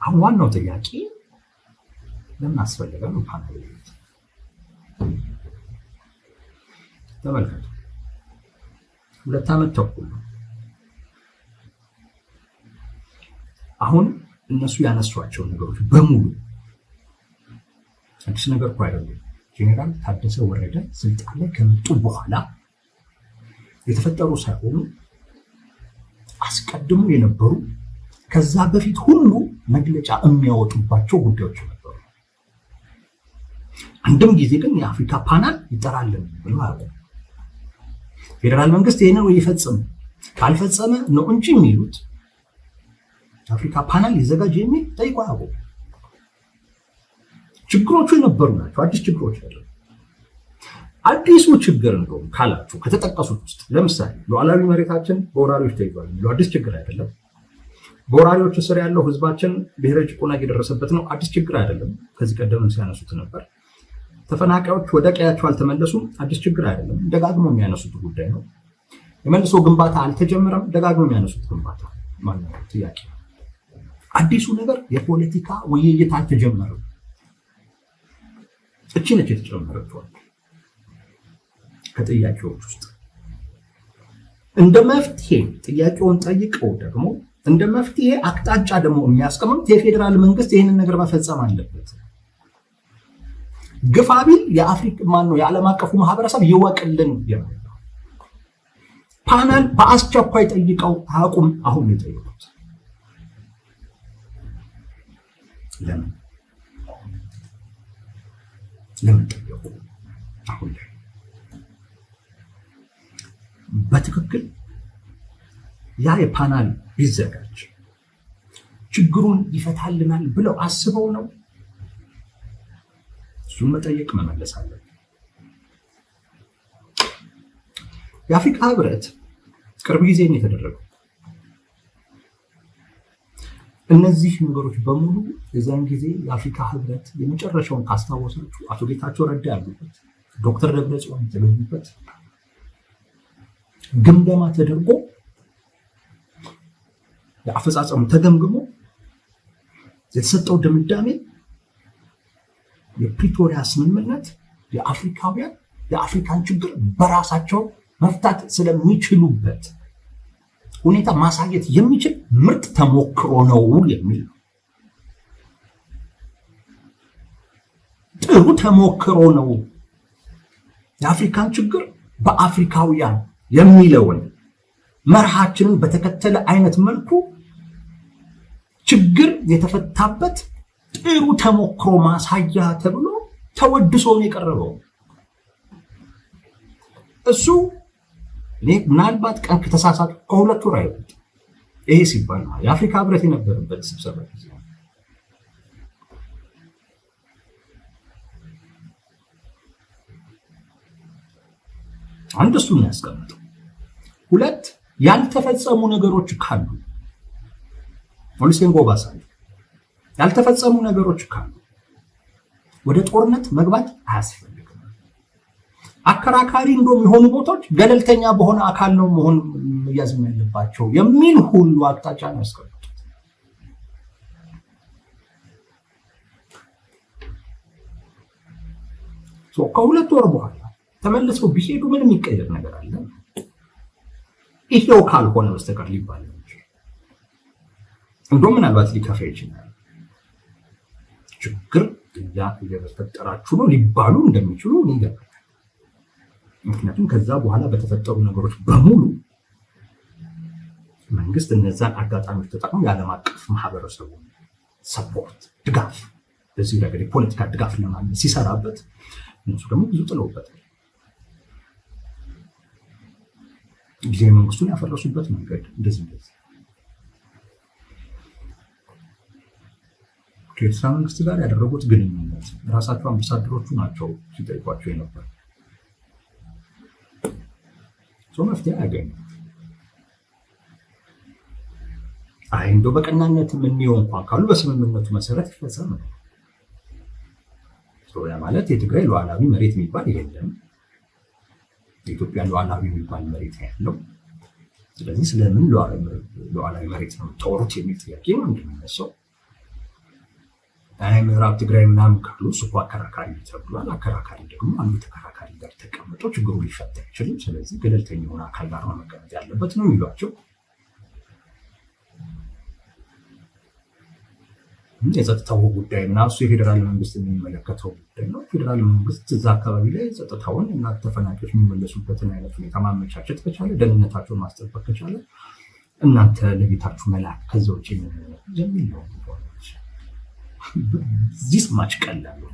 አሁን ዋናው ጥያቄ ለምን አስፈለገ ነው ፓናል? ተመልከቱ፣ 2 ዓመት ተኩል ነው። አሁን እነሱ ያነሷቸው ነገሮች በሙሉ አዲስ ነገር እኮ አይደለም። ጄኔራል ታደሰ ወረደ ስልጣን ላይ ከመጡ በኋላ የተፈጠሩ ሳይሆኑ አስቀድሞ የነበሩ ከዛ በፊት ሁሉ መግለጫ የሚያወጡባቸው ጉዳዮች ነበሩ። አንድም ጊዜ ግን የአፍሪካ ፓናል ይጠራልን ብለው አያውቁም። ፌዴራል መንግስት ይሄንን ይፈጽም ካልፈጸመ ነው እንጂ የሚሉት አፍሪካ ፓናል ይዘጋጅ የሚል ጠይቆ አያውቁም። ችግሮቹ የነበሩ ናቸው፣ አዲስ ችግሮች አይደሉም። አዲሱ ችግር እንደውም ካላችሁ ከተጠቀሱት ውስጥ ለምሳሌ ሉዓላዊ መሬታችን በወራሪዎች ተይዟል የሚለው አዲስ ችግር አይደለም። በወራሪዎች ስር ያለው ህዝባችን ብሔራዊ ጭቆና እየደረሰበት ነው፣ አዲስ ችግር አይደለም። ከዚህ ቀደምም ሲያነሱት ነበር። ተፈናቃዮች ወደ ቀያቸው አልተመለሱም፣ አዲስ ችግር አይደለም። ደጋግሞ የሚያነሱት ጉዳይ ነው። የመልሶ ግንባታ አልተጀመረም፣ ደጋግሞ የሚያነሱት ግንባታ ማነው ጥያቄ። አዲሱ ነገር የፖለቲካ ውይይት አልተጀመረም። እቺ ነች የተጨመረችው ከጥያቄዎች ውስጥ። እንደ መፍትሄ ጥያቄውን ጠይቀው ደግሞ እንደ መፍትሄ አቅጣጫ ደግሞ የሚያስቀምጡት የፌዴራል መንግስት ይህንን ነገር መፈጸም አለበት። ግፋ ቢል የአፍሪካ የዓለም አቀፉ ማህበረሰብ ይወቅልን የሚል ነው። ፓናል በአስቸኳይ ጠይቀው አቁም። አሁን የጠየቁት ለምን ጠየቁ? አሁን ላይ በትክክል ያ የፓናል ቢዘጋጅ ችግሩን ይፈታልናል ብለው አስበው ነው? እሱን መጠየቅ መመለስ አለብን። የአፍሪካ ህብረት ቅርብ ጊዜ ነው የተደረገው። እነዚህ ነገሮች በሙሉ የዛን ጊዜ የአፍሪካ ህብረት የመጨረሻውን ካስታወሳችሁ አቶ ጌታቸው ረዳ ያሉበት፣ ዶክተር ደብረጽዮን የተገኙበት ግምገማ ተደርጎ የአፈጻጸሙ ተገምግሞ የተሰጠው ድምዳሜ የፕሪቶሪያ ስምምነት የአፍሪካውያን የአፍሪካን ችግር በራሳቸው መፍታት ስለሚችሉበት ሁኔታ ማሳየት የሚችል ምርጥ ተሞክሮ ነው የሚል ነው። ጥሩ ተሞክሮ ነው። የአፍሪካን ችግር በአፍሪካውያን የሚለውን መርሃችንን በተከተለ አይነት መልኩ ችግር የተፈታበት ጥሩ ተሞክሮ ማሳያ ተብሎ ተወድሶ ነው የቀረበው። እሱ ምናልባት ቀን ከተሳሳቱ ከሁለት ወር አይወጥ ይሄ ሲባል የአፍሪካ ህብረት የነበረበት ስብሰባ ጊዜ አንድ እሱ ነው ያስቀምጠው። ሁለት ያልተፈጸሙ ነገሮች ካሉ ኦሉሴጉን ኦባሳንጆ ያልተፈጸሙ ነገሮች ካሉ ወደ ጦርነት መግባት አያስፈልግም። አከራካሪ እንደውም የሆኑ ቦታዎች ገለልተኛ በሆነ አካል ነው መሆን መያዝም ያለባቸው የሚል ሁሉ አቅጣጫ ነው ያስቀምጡት። ከሁለት ወር በኋላ ተመልሰው ቢሄዱ ምንም የሚቀየር ነገር አለ? ይሄው ካልሆነ በስተቀር ሊባል ነው። እንደውም ምናልባት ሊከፋ ይችላል። ችግር እየፈጠራችሁ ነው ሊባሉ እንደሚችሉ ይገባል። ምክንያቱም ከዛ በኋላ በተፈጠሩ ነገሮች በሙሉ መንግስት እነዛን አጋጣሚዎች ተጠቅሞ የዓለም አቀፍ ማህበረሰቡ ሰፖርት ድጋፍ፣ በዚህ ረገድ የፖለቲካ ድጋፍ ለማግኘት ሲሰራበት እነሱ ደግሞ ብዙ ጥለውበታል። ጊዜያዊ መንግስቱን ያፈረሱበት መንገድ እንደዚህ ከኤርትራ መንግስት ጋር ያደረጉት ግንኙነት ራሳቸው አምባሳደሮቹ ናቸው ሲጠይቋቸው የነበር። መፍትሄ ያገኙ እንደው በቀናነት የምንየው እንኳን ካሉ በስምምነቱ መሰረት ይፈጸም ነው። ያ ማለት የትግራይ ሉዓላዊ መሬት የሚባል የለም፣ የኢትዮጵያ ሉዓላዊ የሚባል መሬት ያለው። ስለዚህ ስለምን ሉዓላዊ መሬት ነው የምታወሩት የሚል ጥያቄ ነው እንደሚነሳው። ምዕራብ ትግራይ ምናምን ካሉ እሱ እኮ አከራካሪ ተብሏል። አከራካሪ ደግሞ አንዱ ተከራካሪ ጋር ተቀምጦ ችግሩ ሊፈታ አይችልም። ስለዚህ ገለልተኛ የሆነ አካል ጋር መቀመጥ ያለበት ነው የሚሏቸው። የጸጥታው ጉዳይ ምናምን እሱ የፌዴራል መንግስት የሚመለከተው ጉዳይ ነው። ፌዴራል መንግስት እዛ አካባቢ ላይ ጸጥታውን እና ተፈናቂዎች የሚመለሱበትን አይነት ሁኔታ ማመቻቸት ከቻለ፣ ደህንነታቸውን ማስጠበቅ ከቻለ እናንተ ለቤታችሁ መላክ ከዛ ውጭ የሚል ነው። ዚስ ማች ቀላል ነው።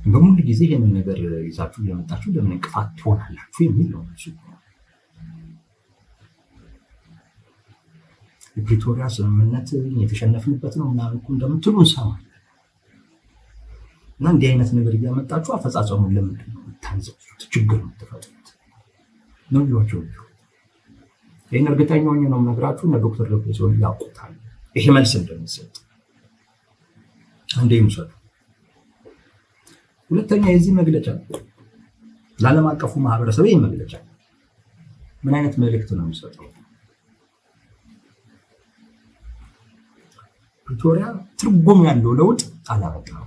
በሙሉ ጊዜ ይህንን ነገር ይዛችሁ እየመጣችሁ ለምን እንቅፋት ትሆናላችሁ የሚል ነው። የፕሪቶሪያ ስምምነት የተሸነፍንበት ነው ምናምን እኮ እንደምትሉ እንሰማለን። እና እንዲህ አይነት ነገር እያመጣችሁ አፈጻጸሙን ለምንድን ነው የምታንዘዙት? ችግር የምትፈጥሩት ነው ይሏቸው። ይህን እርግጠኛ ሆኜ ነው የምነግራችሁ። እነ ዶክተር ደብረጽዮን ያውቁታል ይሄ መልስ እንደሚሰጥ። አንዴ ይውሰዱ። ሁለተኛ የዚህ መግለጫ ለዓለም አቀፉ ማህበረሰብ ይህ መግለጫ ምን አይነት መልእክት ነው የሚሰጠው? ፕሪቶሪያ ትርጉም ያለው ለውጥ አላመጣም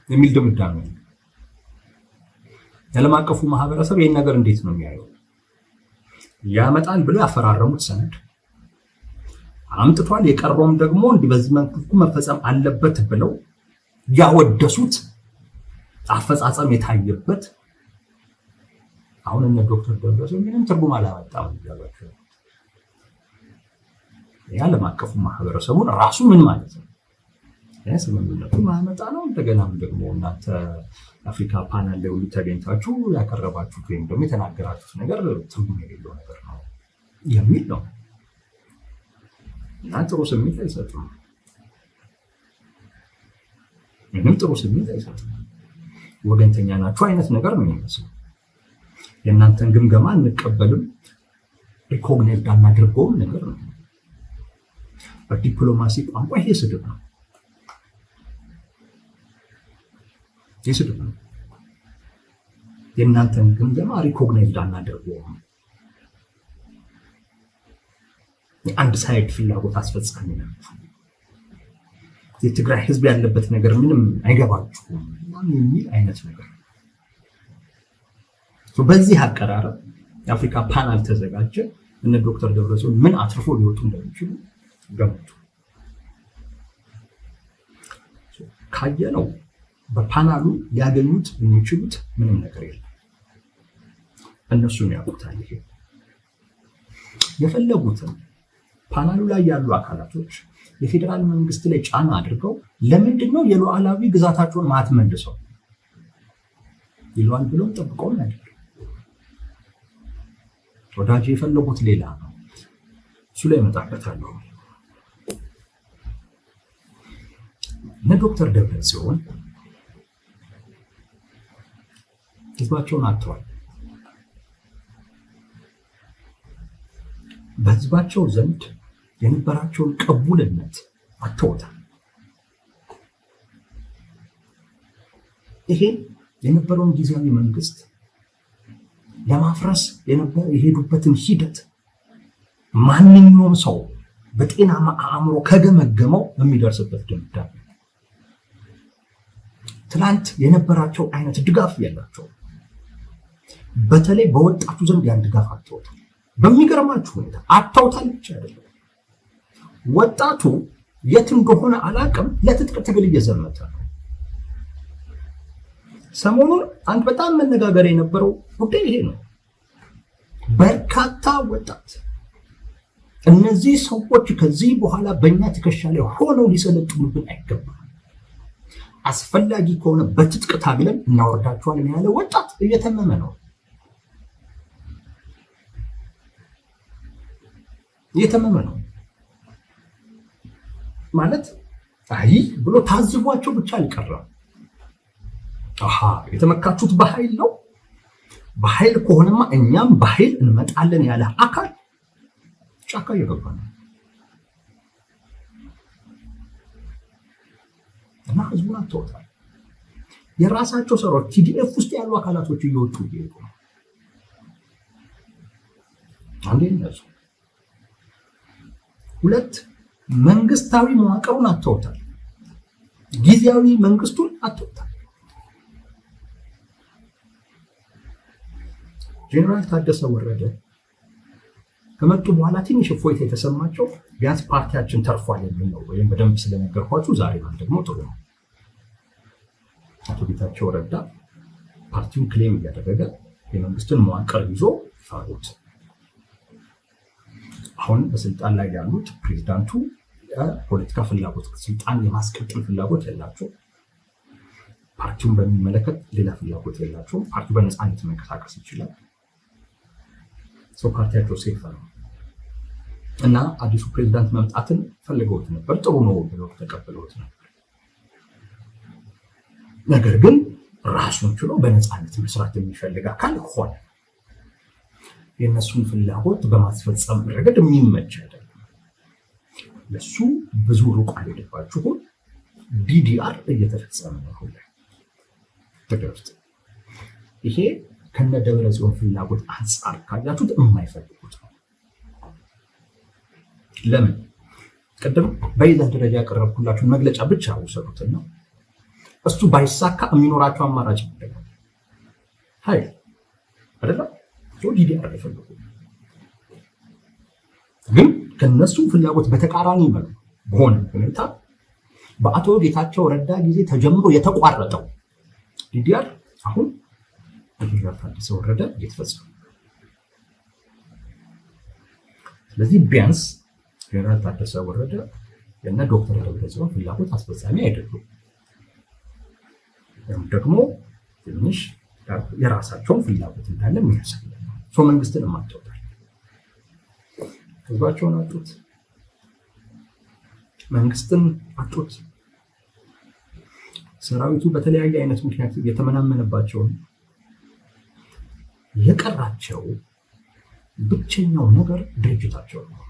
የሚል ድምዳሜ ነው። የዓለም አቀፉ ማህበረሰብ ይህን ነገር እንዴት ነው የሚያየው? ያመጣል ብለው ያፈራረሙት ሰነድ አምጥቷል። የቀረውም ደግሞ እንዲህ በዚህ መልኩ መፈጸም አለበት ብለው ያወደሱት አፈጻጸም የታየበት አሁን እነ ዶክተር ደብረጽዮን ምንም ትርጉም አላመጣም ይላሉ። የዓለም አቀፉ ማህበረሰቡን ራሱ ምን ማለት ነው? ስምምነቱ ማመጣ ነው። እንደገናም ደግሞ እናንተ አፍሪካ ፓናል ላይ ሁሉ ተገኝታችሁ ያቀረባችሁት ወይም ደግሞ የተናገራችሁት ነገር ትርጉም የሌለው ነገር ነው የሚል ነው እና ጥሩ ስሜት አይሰጥም። ምንም ጥሩ ስሜት አይሰጥም። ወገንተኛ ናችሁ አይነት ነገር ነው የሚመስለው። የእናንተን ግምገማ እንቀበልም ሪኮግናይዝ አናደርገውም ነገር ነው። በዲፕሎማሲ ቋንቋ ይሄ ስድብ ነው። ነው። የእናንተን ግምገማ ሪኮግናይዝ አናደርገውም። አንድ ሳይድ ፍላጎት አስፈጻሚ ናችሁ። የትግራይ ህዝብ ያለበት ነገር ምንም አይገባችሁም የሚል አይነት ነገር። በዚህ አቀራረብ የአፍሪካ ፓናል ተዘጋጀ። እነ ዶክተር ደብረጽዮን ምን አትርፎ ሊወጡ እንደሚችሉ ገምቱ። ካየነው በፓናሉ ሊያገኙት የሚችሉት ምንም ነገር የለም። እነሱም ያውቁታል። ይሄ የፈለጉትን ፓናሉ ላይ ያሉ አካላቶች የፌዴራል መንግስት ላይ ጫና አድርገው ለምንድን ነው የሉዓላዊ ግዛታቸውን ማትመልሰው ይሏል ብለው ጠብቀው አይደለም። ወዳጅ የፈለጉት ሌላ ነው። እሱ ላይ መጣበታለሁ። እነ ዶክተር ደብረጽዮን ህዝባቸውን አጥተዋል። በህዝባቸው ዘንድ የነበራቸውን ቅቡልነት አጥተውታል። ይሄ የነበረውን ጊዜያዊ መንግስት ለማፍረስ የሄዱበትን ሂደት ማንኛውም ሰው በጤናማ አእምሮ ከገመገመው የሚደርስበት ድምዳሜ። ትላንት የነበራቸው አይነት ድጋፍ ያላቸው በተለይ በወጣቱ ዘንድ ያን ድጋፍ አጥተውታል። በሚገርማችሁ ሁኔታ አጥተውታል ብቻ አይደለም፣ ወጣቱ የት እንደሆነ አላቅም ለትጥቅ ትግል እየዘመተ ነው። ሰሞኑን አንድ በጣም መነጋገር የነበረው ጉዳይ ይሄ ነው። በርካታ ወጣት እነዚህ ሰዎች ከዚህ በኋላ በእኛ ትከሻ ላይ ሆነው ሊሰለጥኑብን አይገባም፣ አስፈላጊ ከሆነ በትጥቅ ታግለን እናወርዳቸዋለን ያለ ወጣት እየተመመ ነው። ማለት አይ ብሎ ታዝቧቸው ብቻ አልቀረም። የተመካችሁት በኃይል ነው፣ በኃይል ከሆነማ እኛም በኃይል እንመጣለን ያለ አካል ጫካ እየገባ ነው እና ህዝቡን አጥተውታል። የራሳቸው ሰራዊት ቲዲኤፍ ውስጥ ያሉ አካላቶች እየወጡ ይሄዱ ነው። አንዴ እነሱ ሁለት መንግስታዊ መዋቅሩን አጥተውታል። ጊዜያዊ መንግስቱን አጥተውታል። ጄኔራል ታደሰ ወረደ ከመጡ በኋላ ትንሽ እፎይታ የተሰማቸው ቢያንስ ፓርቲያችን ተርፏል የሚል ነው። ወይም በደንብ ስለነገርኳችሁ ዛሬ ማለት ደግሞ ጥሩ ነው። አቶ ጌታቸው ረዳ ፓርቲውን ክሌም እያደረገ የመንግስትን መዋቅር ይዞ ፈሩት። አሁን በስልጣን ላይ ያሉት ፕሬዚዳንቱ የፖለቲካ ፍላጎት ስልጣን የማስቀጠል ፍላጎት የላቸው። ፓርቲውን በሚመለከት ሌላ ፍላጎት የላቸው። ፓርቲው በነፃነት መንቀሳቀስ ይችላል። ሰው ፓርቲያቸው ሴፍ ነው እና አዲሱ ፕሬዚዳንት መምጣትን ፈልገውት ነበር። ጥሩ ነው ብለው ተቀበለውት ነበር። ነገር ግን ራሱን ችሎ በነፃነት መስራት የሚፈልግ አካል ሆነ። የእነሱን ፍላጎት በማስፈጸም ረገድ የሚመች አይደለም። ለሱ ብዙ ሩቅ አልሄደባችሁም። ዲዲአር እየተፈጸመ ነው ሁሉ ተገፍት ይሄ ከነ ደብረ ጽዮን ፍላጎት አንጻር ካያችሁት የማይፈልጉት ነው። ለምን? ቅድም በይዛ ደረጃ ያቀረብኩላችሁን መግለጫ ብቻ ውሰዱትና እሱ ባይሳካ የሚኖራቸው አማራጭ ነው ኃይል አይደለም። ዲዲአር አይፈልጉ፣ ግን ከነሱ ፍላጎት በተቃራኒ መልኩ በሆነ ሁኔታ በአቶ ጌታቸው ረዳ ጊዜ ተጀምሮ የተቋረጠው ዲዲአር አሁን በጄኔራል ታደሰ ወረደ እየተፈጸመ። ስለዚህ ቢያንስ ጄኔራል ታደሰ ወረደ የነ ዶክተር ደብረጽዮን ፍላጎት አስፈጻሚ አይደሉም፣ ወይም ደግሞ ትንሽ የራሳቸውን ፍላጎት እንዳለ የሚያሳይ ነው። መንግስትን ማጥተውታል። ህዝባቸውን አጡት፣ መንግስትን አጡት። ሰራዊቱ በተለያየ አይነት ምክንያት የተመናመነባቸውን የቀራቸው ብቸኛው ነገር ድርጅታቸው ነው።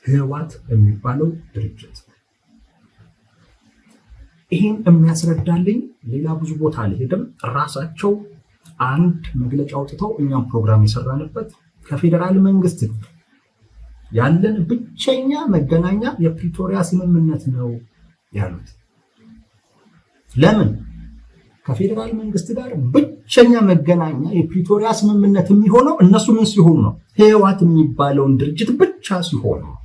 ህወሓት የሚባለው ድርጅት ይህን የሚያስረዳልኝ ሌላ ብዙ ቦታ አልሄድም። ራሳቸው አንድ መግለጫ አውጥተው እኛም ፕሮግራም የሰራንበት ከፌዴራል መንግስት ያለን ብቸኛ መገናኛ የፕሪቶሪያ ስምምነት ነው ያሉት። ለምን? ከፌዴራል መንግስት ጋር ብቸኛ መገናኛ የፕሪቶሪያ ስምምነት የሚሆነው እነሱ ምን ሲሆኑ ነው? ህወሓት የሚባለውን ድርጅት ብቻ ሲሆኑ ነው።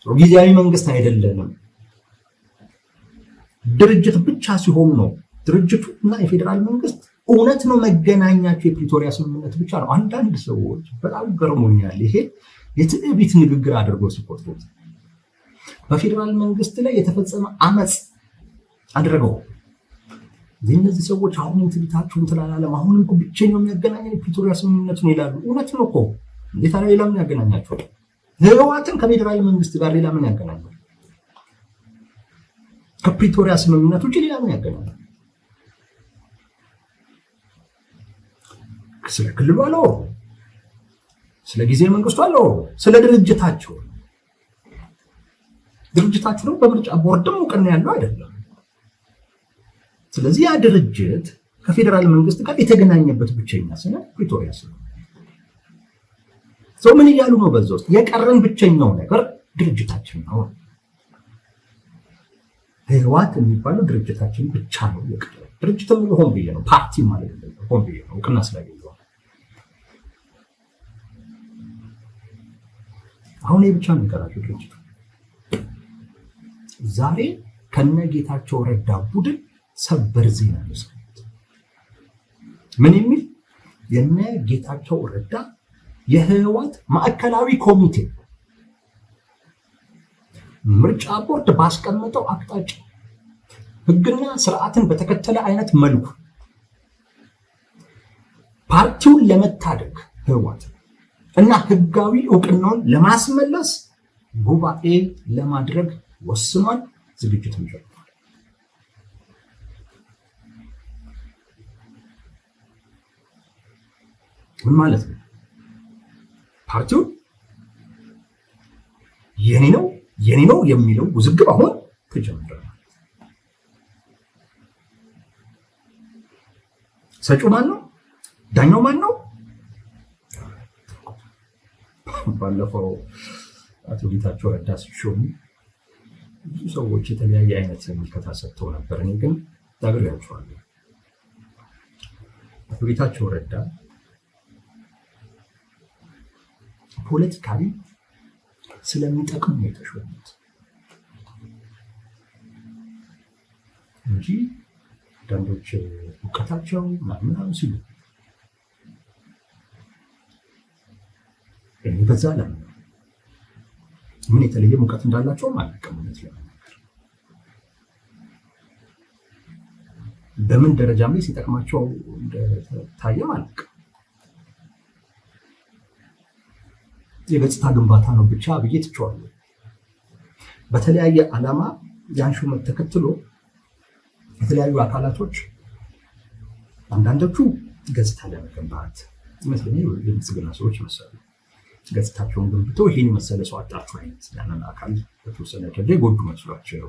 ጊዜያዊ መንግስት አይደለንም፣ ድርጅት ብቻ ሲሆኑ ነው። ድርጅቱ እና የፌዴራል መንግስት እውነት ነው መገናኛቸው የፕሪቶሪያ ስምምነት ብቻ ነው። አንዳንድ ሰዎች በጣም ገርሞኛል። ይሄ የትዕቢት ንግግር አድርገው ሲቆጥሩት በፌዴራል መንግስት ላይ የተፈጸመ አመፅ አድርገው እነዚህ ሰዎች አሁንም ትዕቢታቸውን ትላላለም። አሁንም እኮ ብቸኛው የሚያገናኘን የፕሪቶሪያ ስምምነት ነው ይላሉ። እውነት ነው እኮ። እንዴት አለ? ሌላ ምን ያገናኛቸው? ህወሓትን ከፌዴራል መንግስት ጋር ሌላ ምን ያገናኛል? ከፕሪቶሪያ ስምምነት ውጭ ሌላ ምን ያገናኛል? ስለ ክልሉ አለው፣ ስለ ጊዜ መንግስቱ አለው፣ ስለ ድርጅታቸው ነው። በምርጫ ቦርድም እውቅና ያለው አይደለም። ስለዚህ ያ ድርጅት ከፌዴራል መንግስት ጋር የተገናኘበት ብቸኛ ሰነድ ፕሪቶሪያ ስምምነት። ሰው ምን እያሉ ነው? በዛ ውስጥ የቀረን ብቸኛው ነገር ድርጅታችን ነው። ህወሓት የሚባለው ድርጅታችን ብቻ ነው የቀረን። ድርጅትም ሆን ብዬ ነው፣ ፓርቲ ማለት ነው። ሆን ብዬ ነው እውቅና ስላገኘው። አሁን ብቻ ነው የቀራቸው ድርጅቱ። ዛሬ ከነ ጌታቸው ረዳ ቡድን ሰበር ዜና ነው። ምን የሚል? የነ ጌታቸው ረዳ የህወሓት ማዕከላዊ ኮሚቴ ምርጫ ቦርድ ባስቀመጠው አቅጣጫ ህግና ስርዓትን በተከተለ አይነት መልኩ ፓርቲውን ለመታደግ ህወሓት እና ህጋዊ እውቅናውን ለማስመለስ ጉባኤ ለማድረግ ወስኗል። ዝግጅትም ጀምሯል። ምን ማለት ነው? ፓርቲው የኔ ነው የሚለው ውዝግብ አሁን ተጀምሯል። ሰጪው ማን ነው? ዳኛው ማን ነው? ባለፈው አቶ ጌታቸው ረዳ ሲሾሙ ብዙ ሰዎች የተለያየ አይነት ምልከታ ሰጥተው ነበር። እኔ ግን ነግሬያቸዋለሁ። አቶ ጌታቸው ረዳ ፖለቲካሊ ስለሚጠቅሙ ነው የተሾሙት እንጂ አንዳንዶች እውቀታቸው ምናምን ሲሉ እኔ በዛ ለምን ምን የተለየ እውቀት እንዳላቸው አላውቅም። በምን ደረጃም ላይ ሲጠቅማቸው እንደታየም አላውቅም። የገጽታ ግንባታ ነው ብቻ ብዬ ትቼዋለሁ። በተለያየ ዓላማ ያን ሹመት ተከትሎ የተለያዩ አካላቶች አንዳንዶቹ ገጽታ ለመገንባት ይመስለኛል የብልጽግና ሰዎች መሰሉ ገጽታቸውን ገንብተው ይሄን መሰለ ሰው አጣችሁ አይነት ያንን አካል በተወሰነ ደረጃ ጎዱ መስሏቸው፣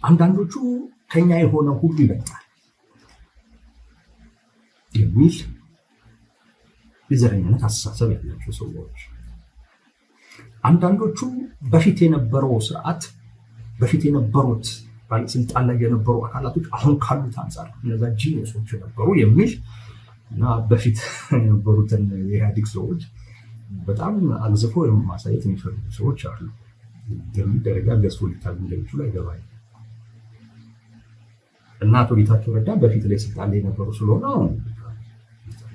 አንዳንዶቹ ከኛ የሆነ ሁሉ ይበልጣል የሚል የዘረኝነት አስተሳሰብ ያላቸው ሰዎች፣ አንዳንዶቹ በፊት የነበረው ስርዓት በፊት የነበሩት ባለስልጣን ላይ የነበሩ አካላቶች አሁን ካሉት አንፃር እነዛ ጂኒሶች ነበሩ የሚል እና በፊት የነበሩትን የኢህአዴግ ሰዎች በጣም አግዝፎ ማሳየት የሚፈልጉ ሰዎች አሉ። የሚደረጋ ገዝፎ ሊታዩ እንደሚችሉ አይገባኝ እና አቶ ጌታቸው ረዳ በፊት ላይ ስልጣን ላይ የነበሩ ስለሆነ አሁን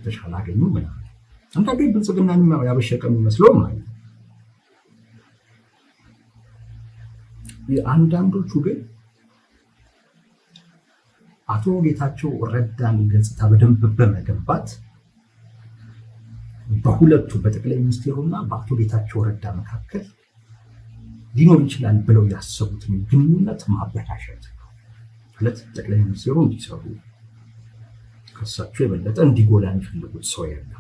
ተሻለ አገኙ ምናምን አንዳንዴ ብልጽግናን ያበሸቀ የሚመስለው ማለት ነው። አንዳንዶቹ ግን አቶ ጌታቸው ረዳን ገጽታ በደንብ በመገንባት በሁለቱ በጠቅላይ ሚኒስትሩና በአቶ ጌታቸው ረዳ መካከል ሊኖር ይችላል ብለው ያሰቡትን ግንኙነት ማበላሸት ማለት ጠቅላይ ሚኒስትሩ እንዲሰሩ ከሳቸው የበለጠ እንዲጎላ የሚፈልጉት ሰው ያለ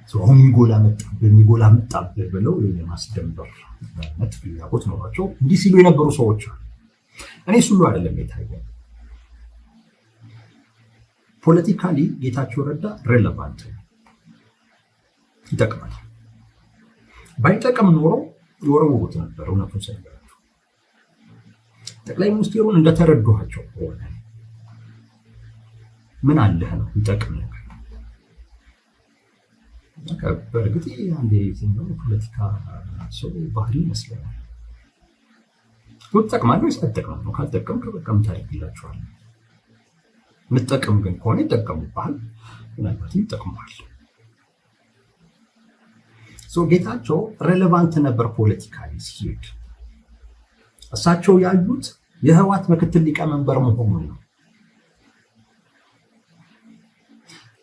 ሰው የሚጎላ መጣብህ ብለው የማስደንበር ፍላጎት ኖሯቸው እንዲህ ሲሉ የነበሩ ሰዎች አሉ። እኔ እሱ ሁሉ አይደለም የታየው። ፖለቲካሊ ጌታቸው ረዳ ሬሌቫንት ይጠቅማል። ባይጠቅም ኖሮ የወረውሩት ነበር። እውነቱን ሳይገራቸው ጠቅላይ ሚኒስትሩን እንደተረዷቸው ሆነ ምን አለህ ነው ይጠቅም ነገር። በእርግጥ አንድ የትኛው ፖለቲካ ሰው ባህሪ ይመስለኛል። ይጠቅማል ወይስ አይጠቅምም ነው። ካልጠቀምክ በቃም ታደርግላቸዋል። የምትጠቅም ግን ከሆነ ይጠቀሙብሃል፣ ምናልባት ይጠቅሙሃል። ጌታቸው ሬሌቫንት ነበር ፖለቲካሊ ሲሄድ። እሳቸው ያዩት የህወሓት ምክትል ሊቀመንበር መሆኑን ነው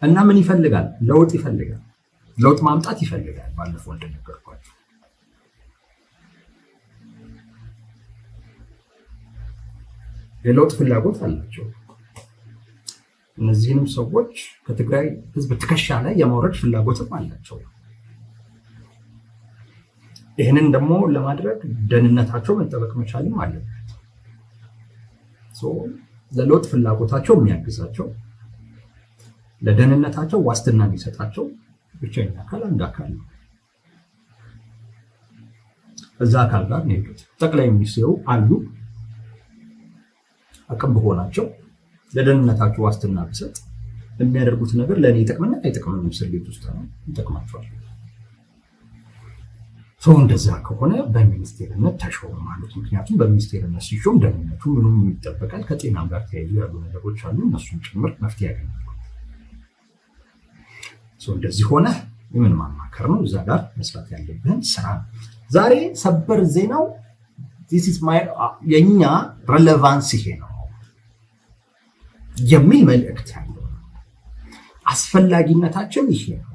እና ምን ይፈልጋል? ለውጥ ይፈልጋል። ለውጥ ማምጣት ይፈልጋል። ባለፈው እንደነገርኳቸው የለውጥ ፍላጎት አላቸው። እነዚህንም ሰዎች ከትግራይ ህዝብ ትከሻ ላይ የማውረድ ፍላጎትም አላቸው። ይህንን ደግሞ ለማድረግ ደህንነታቸው መጠበቅ መቻልም አለበት። ለለውጥ ፍላጎታቸው የሚያግዛቸው ለደህንነታቸው ዋስትና የሚሰጣቸው ብቸኛ አካል አንድ አካል ነው። እዛ አካል ጋር ነው የሄዱት። ጠቅላይ ሚኒስትሩ አሉ አቅም በሆናቸው ለደህንነታቸው ዋስትና ቢሰጥ የሚያደርጉት ነገር ለእኔ ይጠቅምና አይጠቅምም ምስል ቤት ውስጥ ነው ይጠቅማቸዋል። እንደዛ ከሆነ በሚኒስቴርነት ተሾሙ ማለት ምክንያቱም በሚኒስቴርነት ሲሾም ደህንነቱ ምንም ይጠበቃል። ከጤናም ጋር ተያይዞ ያሉ ነገሮች አሉ። እነሱን ጭምር መፍትሄ ያገኛሉ። እንደዚህ ሆነ ምን ማማከር ነው? እዛ ጋር መስራት ያለብን ስራ ነው። ዛሬ ሰበር ዜናው የኛ ሬሌቫንስ ይሄ ነው የሚል መልእክት ያለው አስፈላጊነታችን ይሄ ነው።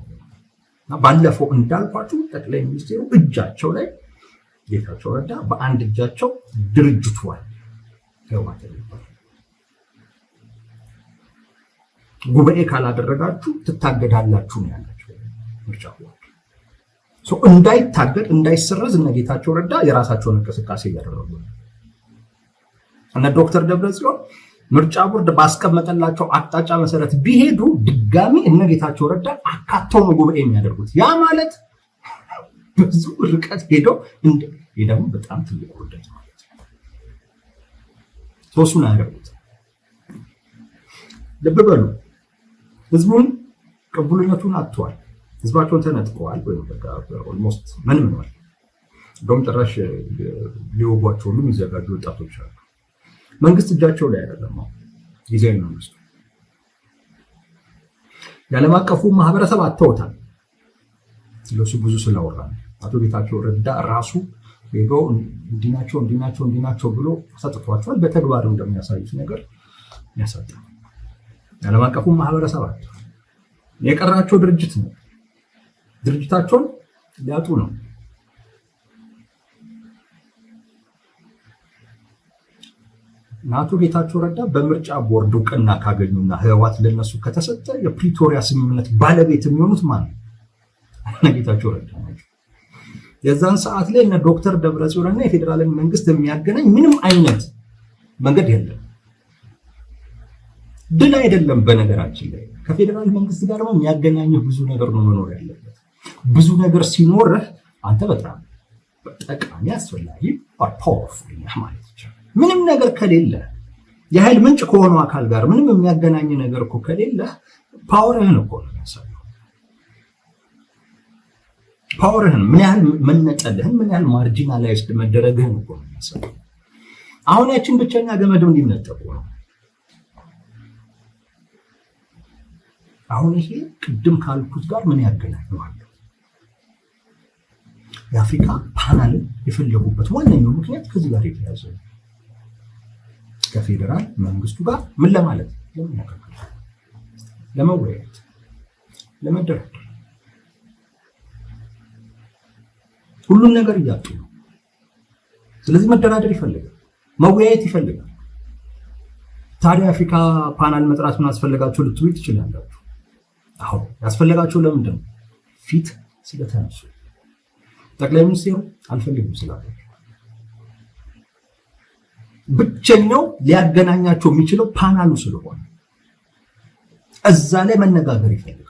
ባለፈው እንዳልኳችሁ ጠቅላይ ሚኒስትሩ እጃቸው ላይ ጌታቸው ረዳ በአንድ እጃቸው ድርጅቱ አለ ህወሓት ይባላል። ጉባኤ ካላደረጋችሁ ትታገዳላችሁ ነው ያላቸው ምርጫው። እንዳይታገድ እንዳይሰረዝ እነ ጌታቸው ረዳ የራሳቸውን እንቅስቃሴ እያደረጉ ነው። እነ ዶክተር ደብረጽዮን ምርጫ ቦርድ ባስቀመጠላቸው አቅጣጫ መሰረት ቢሄዱ ድጋሚ እነ ጌታቸው ረዳ አካተው ነው ጉባኤ የሚያደርጉት። ያ ማለት ብዙ ርቀት ሄደው ደግሞ በጣም ትልቅ ጉዳይ ማለት ነው። ሶስቱን ያደርጉት። ልብ በሉ፣ ህዝቡን ቅቡልነቱን አጥቷል። ህዝባቸውን ተነጥቀዋል። ወይም በቃ ኦልሞስት ምንም ነው። እንደውም ጭራሽ ሊወጓቸው ሁሉ የሚዘጋጁ ወጣቶች አሉ። መንግስት እጃቸው ላይ አይደለም። ጊዜያዊ መንግስቱ የዓለም አቀፉ ማህበረሰብ አተውታል። ስለሱ ብዙ ስላወራ አቶ ጌታቸው ረዳ ራሱ ሄዶ እንዲናቸው ብሎ ሰጥቷቸዋል። በተግባር እንደሚያሳዩት ነገር ያሳጣል። የዓለም አቀፉ ማህበረሰብ አተው የቀራቸው ድርጅት ነው። ድርጅታቸውን ሊያጡ ነው። አቶ ጌታቸው ረዳ በምርጫ ቦርድ እውቅና ካገኙና ህወሓት ለነሱ ከተሰጠ የፕሪቶሪያ ስምምነት ባለቤት የሚሆኑት ማን ነው? ጌታቸው ረዳ ናቸው። የዛን ሰዓት ላይ እነ ዶክተር ደብረጽዮንና የፌዴራልን መንግስት የሚያገናኝ ምንም አይነት መንገድ የለም። ድል አይደለም። በነገራችን ላይ ከፌዴራል መንግስት ጋር ነው የሚያገናኝህ ብዙ ነገር ነው መኖር ያለበት። ብዙ ነገር ሲኖርህ አንተ በጣም ጠቃሚ፣ አስፈላጊ ፓወርፉል ማለት ይቻላል። ምንም ነገር ከሌለ የኃይል ምንጭ ከሆነው አካል ጋር ምንም የሚያገናኝ ነገር እኮ ከሌለ ፓወርህን እኮ ነው የሚያሳየው። ፓወርህን ምን ያህል መነጠልህን፣ ምን ያህል ማርጂናላይዝድ መደረግህን እኮ ነው የሚያሳየው። አሁን ያችን ብቸኛ ገመድ እንዲነጠቁ ነው። አሁን ይሄ ቅድም ካልኩት ጋር ምን ያገናኘዋል? የአፍሪካ ፓናልን የፈለጉበት ዋነኛው ምክንያት ከዚህ ጋር የተያዘ ነው። ከፌዴራል መንግስቱ ጋር ምን ለማለት ለመነጋገር፣ ለመወያየት፣ ለመደራደር ሁሉም ነገር እያጡ ነው። ስለዚህ መደራደር ይፈልጋል፣ መወያየት ይፈልጋል። ታዲያ የአፍሪካ ፓናል መጥራት ምን አስፈለጋቸው ልትሉ ትችላላችሁ። አሁን ያስፈለጋቸው ለምንድን ነው? ፊት ስለተነሱ ጠቅላይ ሚኒስትሩ አልፈልግም ስላሉ ብቸኛው ሊያገናኛቸው የሚችለው ፓናሉ ስለሆነ እዛ ላይ መነጋገር ይፈልጋል።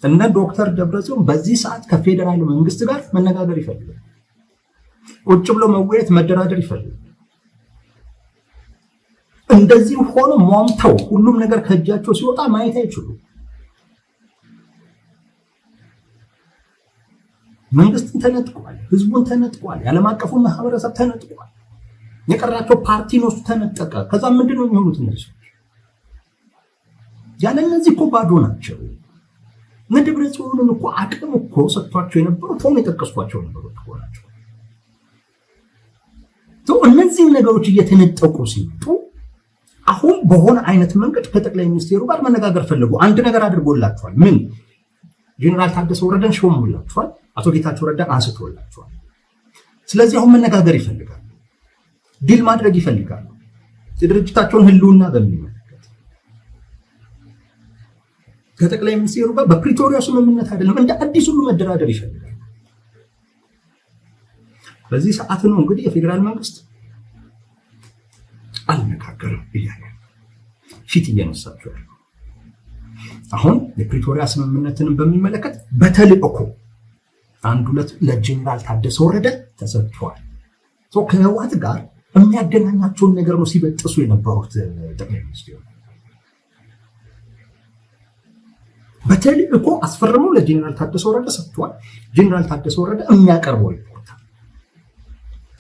እነ ዶክተር ደብረጽዮን በዚህ ሰዓት ከፌዴራል መንግስት ጋር መነጋገር ይፈልጋል። ቁጭ ብሎ መወያየት፣ መደራደር ይፈልጋል። እንደዚህ ሆኖ ሟምተው ሁሉም ነገር ከእጃቸው ሲወጣ ማየት አይችሉም። መንግስትን ተነጥቋል፣ ህዝቡን ተነጥቋል፣ የዓለም አቀፉ ማህበረሰብ ተነጥቋል። የቀራቸው ፓርቲ ነው ተነጠቀ። ከዛ ምንድን ነው የሚሆኑት እነዚህ ሰዎች? ያለ እነዚህ እኮ ባዶ ናቸው። እነ ደብረጽዮንን እኮ አቅም እኮ ሰጥቷቸው የነበሩት አሁን የጠቀስኳቸው ነገሮች እኮ ናቸው። እነዚህ ነገሮች እየተነጠቁ ሲመጡ አሁን በሆነ አይነት መንገድ ከጠቅላይ ሚኒስትሩ ጋር መነጋገር ፈለጉ። አንድ ነገር አድርጎላቸዋል። ምን? ጄኔራል ታደሰ ወረደን ሾሙላቸዋል። አቶ ጌታቸው ረዳን አንስቶላቸዋል። ስለዚህ አሁን መነጋገር ይፈልጋሉ፣ ዲል ማድረግ ይፈልጋሉ። የድርጅታቸውን ህልውና በሚመለከት ከጠቅላይ ሚኒስትሩ ጋር በፕሪቶሪያ ስምምነት አይደለም እንደ አዲስ ሁሉ መደራደር ይፈልጋሉ። በዚህ ሰዓት ነው እንግዲህ የፌዴራል መንግስት አልነጋገርም እያለ ፊት እየነሳቸው ያለው። አሁን የፕሪቶሪያ ስምምነትን በሚመለከት በተልእኮ አንድ ሁለት ለጄኔራል ታደሰ ወረደ ተሰጥቷል። ከህወሓት ጋር የሚያገናኛቸውን ነገር ነው ሲበጥሱ የነበሩት ጠቅላይ ሚኒስትሩ። በተልእኮ አስፈርመው ለጄኔራል ታደሰ ወረደ ሰጥቷል። ጄኔራል ታደሰ ወረደ የሚያቀርበው ሪፖርት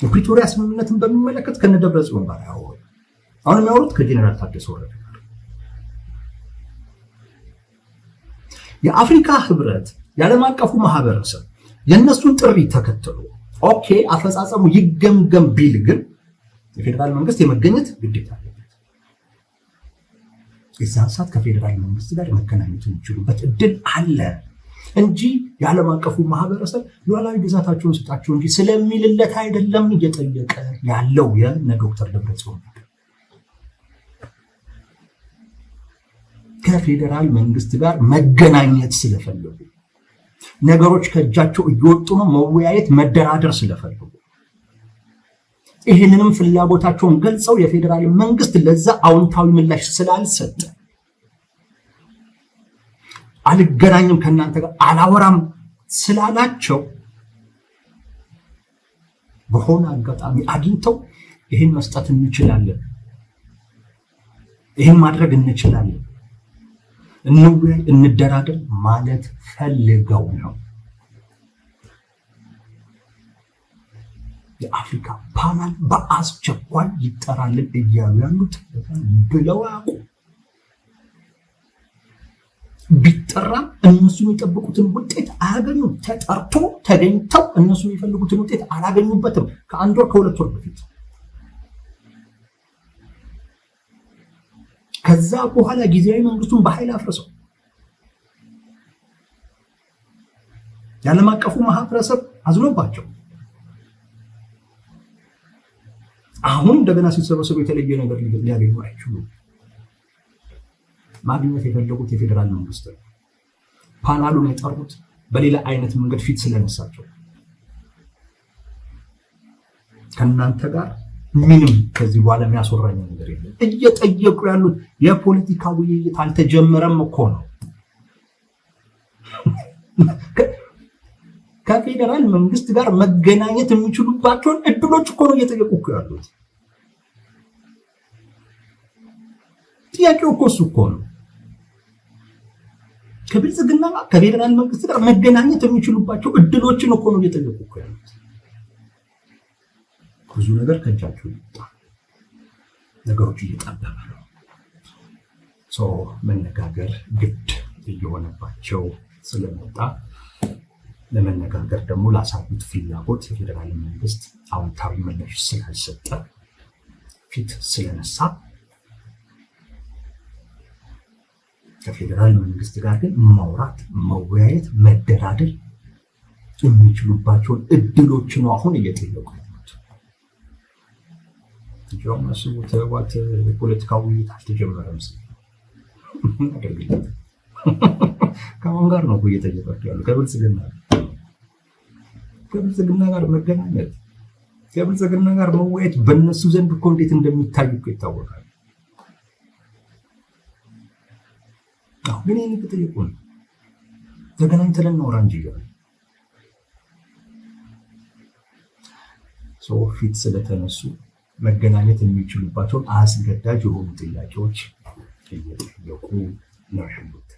የፕሪቶሪያ ስምምነትን በሚመለከት ከነደብረጽዮን ጋር ያወሩ። አሁን የሚያወሩት ከጄኔራል ታደሰ ወረደ ጋር። የአፍሪካ ህብረት፣ የዓለም አቀፉ ማህበረሰብ የእነሱን ጥሪ ተከትሎ ኦኬ አፈጻጸሙ ይገምገም ቢል ግን የፌዴራል መንግስት የመገኘት ግዴታ አለበት። የዛን ሰዓት ከፌዴራል መንግስት ጋር መገናኘት የሚችሉበት እድል አለ እንጂ የዓለም አቀፉ ማህበረሰብ ሉዓላዊ ግዛታቸውን ስጣቸው እንጂ ስለሚልለት አይደለም እየጠየቀ ያለው የነ ዶክተር ደብረጽዮን ከፌዴራል መንግስት ጋር መገናኘት ስለፈለጉ ነገሮች ከእጃቸው እየወጡ ነው። መወያየት፣ መደራደር ስለፈለጉ ይህንንም ፍላጎታቸውን ገልጸው የፌዴራል መንግስት ለዛ አዎንታዊ ምላሽ ስላልሰጠ አልገናኝም ከእናንተ ጋር አላወራም ስላላቸው በሆነ አጋጣሚ አግኝተው ይህን መስጠት እንችላለን፣ ይህን ማድረግ እንችላለን፣ እንወያይ፣ እንደራደር ማለት ፈልገው ነው። የአፍሪካ ፓናል በአስቸኳይ ይጠራልን እያሉ ያሉት ብለው ያውቁ። ቢጠራም እነሱ የሚጠብቁትን ውጤት አያገኙም። ተጠርቶ ተገኝተው እነሱ የሚፈልጉትን ውጤት አላገኙበትም። ከአንድ ወር ከሁለት ወር በፊት ከዛ በኋላ ጊዜያዊ መንግስቱን በኃይል አፍርሰው የዓለም አቀፉ ማህበረሰብ አዝኖባቸው አሁን እንደገና ሲሰበሰቡ የተለየ ነገር ሊያገኙ አይችሉም። ማግኘት የፈለጉት የፌዴራል መንግስት ነው። ፓናሉን የጠሩት በሌላ አይነት መንገድ ፊት ስለነሳቸው ከእናንተ ጋር ምንም ከዚህ በኋላ የሚያስወራኝ ነገር የለም። እየጠየቁ ያሉት የፖለቲካ ውይይት አልተጀመረም እኮ ነው። ከፌዴራል መንግስት ጋር መገናኘት የሚችሉባቸውን እድሎች እኮ ነው እየጠየቁ እኮ ያሉት። ጥያቄው እኮ እሱ እኮ ነው። ከብልጽግና ጋር ከፌዴራል መንግስት ጋር መገናኘት የሚችሉባቸው እድሎችን እኮ ነው እየጠየቁ እኮ ያሉት። ብዙ ነገር ከእጃቸው ይወጣ፣ ነገሮች እየጠበበ ነው። መነጋገር ግድ እየሆነባቸው ስለመጣ ለመነጋገር ደግሞ ላሳዩት ፍላጎት የፌዴራል መንግስት አዎንታዊ ምላሽ ስላልሰጠ ፊት ስለነሳ ከፌዴራል መንግስት ጋር ግን ማውራት፣ መወያየት፣ መደራደር የሚችሉባቸውን እድሎች ነው አሁን እየጠየቁ ያሉት። እንዲያውም አስቡት፣ ተዋት የፖለቲካ ውይይት አልተጀመረም ሲል ከማን ጋር ነው እየጠየቃቸው ያሉ? ከብልጽግና ጋር መገናኘት፣ ከብልጽግና ጋር መወያየት በእነሱ ዘንድ እኮ እንዴት እንደሚታይ እኮ ይታወቃል። ግን ይህን ከጠየቁ ነው ተገናኝተን እናውራ እንጂ ይላል። ፊት ስለተነሱ መገናኘት የሚችሉባቸውን አስገዳጅ የሆኑ ጥያቄዎች እየጠየቁ ነው ያሉት።